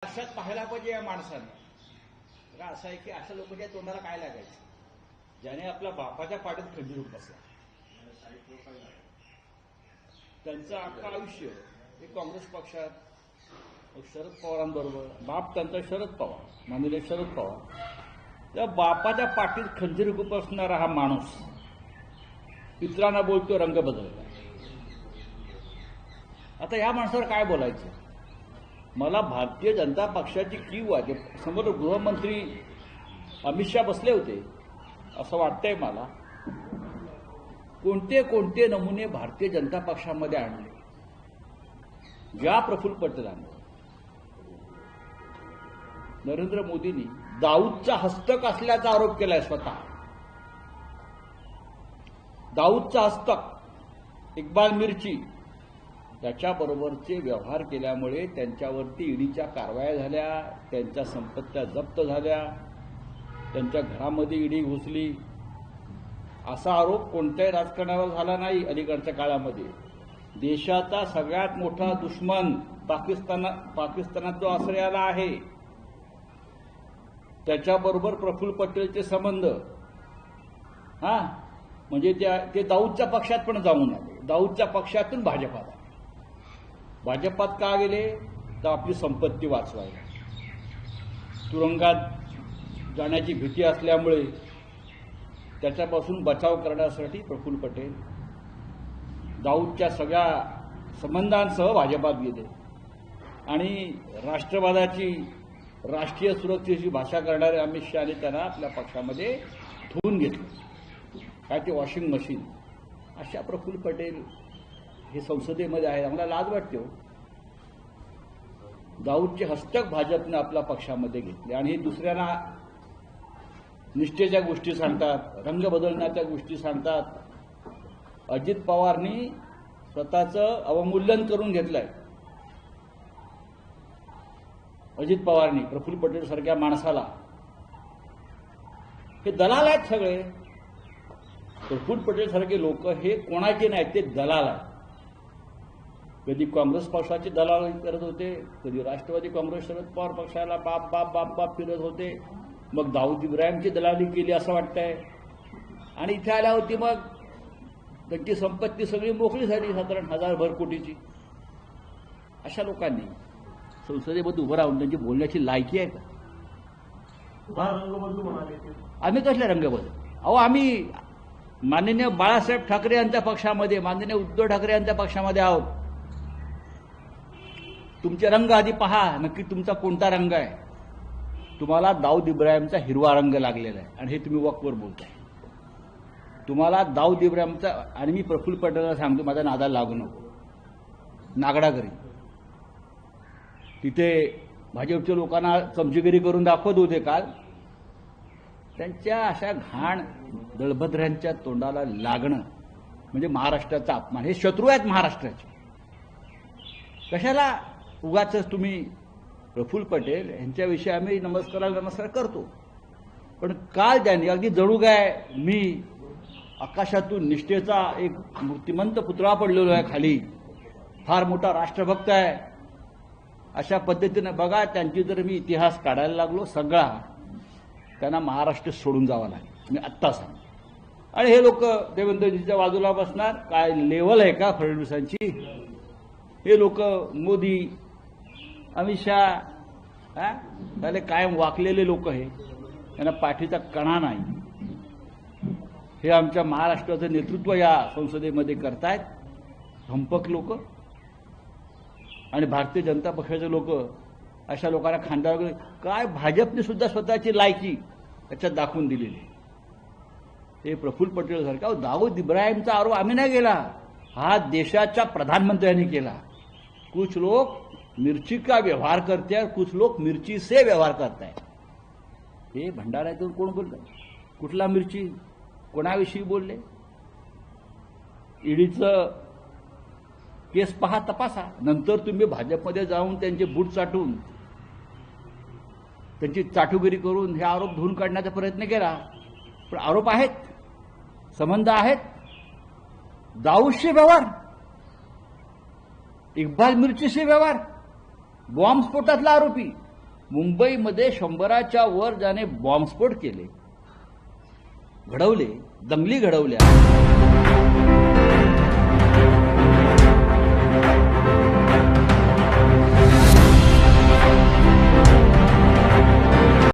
अशात पाहायला पाहिजे या माणसाने. असं आहे की अशा लोकांच्या तोंडाला काय लागायचं ज्याने आपल्या बापाच्या पाठीत खंजीर बसला. त्यांचं अख्खं आयुष्य हे काँग्रेस पक्षात शरद पवारांबरोबर, बाप त्यांचा शरद पवार, माननीय शरद पवार, त्या बापाच्या पाठीत खंजीर बसणारा हा माणूस पित्रांना बोलतो रंग बदलला. आता या माणसावर काय बोलायचं. मला भारतीय जनता पक्षाची कीव आहे. समोर गृहमंत्री अमित शहा बसले होते असं वाटतंय मला. कोणते कोणते नमुने भारतीय जनता पक्षामध्ये आणले. ज्या प्रफुल्ल पटेलांनी, नरेंद्र मोदींनी दाऊदचा हस्तक असल्याचा आरोप केलाय. स्वतः दाऊदचा हस्तक, इक्बाल मिर्ची त्याच्याबरोबरचे व्यवहार केल्यामुळे त्यांच्यावरती ईडीच्या कारवाया झाल्या, त्यांच्या संपत्त्या जप्त झाल्या, त्यांच्या घरामध्ये ईडी घुसली. असा आरोप कोणत्याही राजकारणावर झाला नाही अलीकडच्या काळामध्ये. देशाचा सगळ्यात मोठा दुश्मन पाकिस्तानात जो आश्रयाला आहे त्याच्याबरोबर प्रफुल्ल पटेलचे संबंध, म्हणजे ते दाऊदच्या पक्षात पण जाऊन आले. दाऊदच्या पक्षातून भाजपात, भाजपात का गेले तर आपली संपत्ती वाचवायला. तुरुंगात जाण्याची भीती असल्यामुळे त्याच्यापासून बचाव करण्यासाठी प्रफुल्ल पटेल दाऊदच्या सगळ्या संबंधांसह भाजपात गेले आणि राष्ट्रवादाची, राष्ट्रीय सुरक्षेची भाषा करणारे अमित शहाने त्यांना आपल्या पक्षामध्ये धुवून घेतलं. काय ते वॉशिंग मशीन. अशा प्रफुल्ल पटेल हे संसदेमध्ये आहे. आम्हाला लाज वाटते हो. दाऊदचे हस्तक भाजपने आपल्या पक्षामध्ये घेतले आणि हे दुसऱ्यांना निष्ठेच्या गोष्टी सांगतात, रंग बदलण्याच्या गोष्टी सांगतात. अजित पवारनी स्वतःचं अवमूल्यन करून घेतलंय. अजित पवारनी प्रफुल्ल पटेल सारख्या माणसाला, हे दलाल आहेत सगळे. प्रफुल्ल पटेल सारखे लोक हे कोणाचे नाहीत, ते दलाल आहेत. कधी काँग्रेस पक्षाचे दलाल करत होते, कधी राष्ट्रवादी काँग्रेस शरद पवार पक्षाला बाप बाप बाप बाप फिरत होते. मग दाऊद इब्राहिमची दलाली केली असं वाटतंय. आणि इथे आल्यावरती मग त्यांची संपत्ती सगळी मोकळी झाली, साधारण 1000 कोटीची. अशा लोकांनी संसदेमध्ये उभं राहून त्यांची बोलण्याची लायकी आहे का? आम्ही कसले रंगबदल? अहो, आम्ही माननीय बाळासाहेब ठाकरे यांच्या पक्षामध्ये, माननीय उद्धव ठाकरे यांच्या पक्षामध्ये आहोत. तुमचे रंग आधी पहा, नक्की तुमचा कोणता रंग आहे. तुम्हाला दाऊद इब्राहिमचा हिरवा रंग लागलेला आहे आणि हे तुम्ही वक्तवर बोलताय. तुम्हाला दाऊद इब्राहिमचा, आणि मी प्रफुल्ल पटेलला सांगतो माझ्या नादाला लागू नको. नागडागरी तिथे भाजपच्या लोकांना चमचेगिरी करून दाखवत होते काल. त्यांच्या अशा घाण दळभद्रांच्या तोंडाला लागणं म्हणजे महाराष्ट्राचा अपमान. हे शत्रू आहेत महाराष्ट्राचे. कशाला उगाच तुम्ही प्रफुल्ल पटेल यांच्याविषयी आम्ही नमस्कार करतो, पण काल त्यांनी अगदी जणू काय मी आकाशातून निष्ठेचा एक मूर्तिमंत पुतळा पडलेलो आहे खाली, फार मोठा राष्ट्रभक्त आहे, अशा पद्धतीनं बघा. त्यांची जर मी इतिहास काढायला लागलो सगळा, त्यांना महाराष्ट्र सोडून जावा लागेल, मी आत्ता सांग. आणि हे लोक देवेंद्रजीच्या बाजूला बसणार. काय लेवल आहे का फडणवीसांची? हे लोक मोदी, अमित शहा त्याले कायम वाकलेले लोक हे, त्यांना पाठीचा कणा नाही. हे आमच्या महाराष्ट्राचं नेतृत्व या संसदेमध्ये करतायत धंपक लोक. आणि भारतीय जनता पक्षाचे लोक अशा लोकांना खांद्यावर काय, भाजपने सुद्धा स्वतःची लायकी त्याच्यात दाखवून दिलेली. हे प्रफुल्ल पटेल सारखा दाऊद इब्राहिमचा आरोप आम्ही नाही केला, हा देशाच्या प्रधानमंत्र्यांनी केला. कुछ लोग मिर्ची का व्यवहार करते हैं, कुछ लोग मिर्ची से व्यवहार करते हैं. हे भंडाऱ्यातून कोण बोललं? कुठला मिर्ची? कोणाविषयी बोलले? ईडीचं केस पहा, तपासा. नंतर तुम्ही भाजपमध्ये जाऊन त्यांचे बूट चाटून, त्यांची चाटुगिरी करून हे आरोप धुवून काढण्याचा प्रयत्न केला. पण आरोप आहेत, संबंध आहेत. दाऊदशी व्यवहार, इक्बाल मिर्चीशी व्यवहार, बॉम्बस्फोटातला आरोपी, मुंबईमध्ये 100च्या वर ज्याने बॉम्बस्फोट केले, घडवले, दंगली घडवल्या,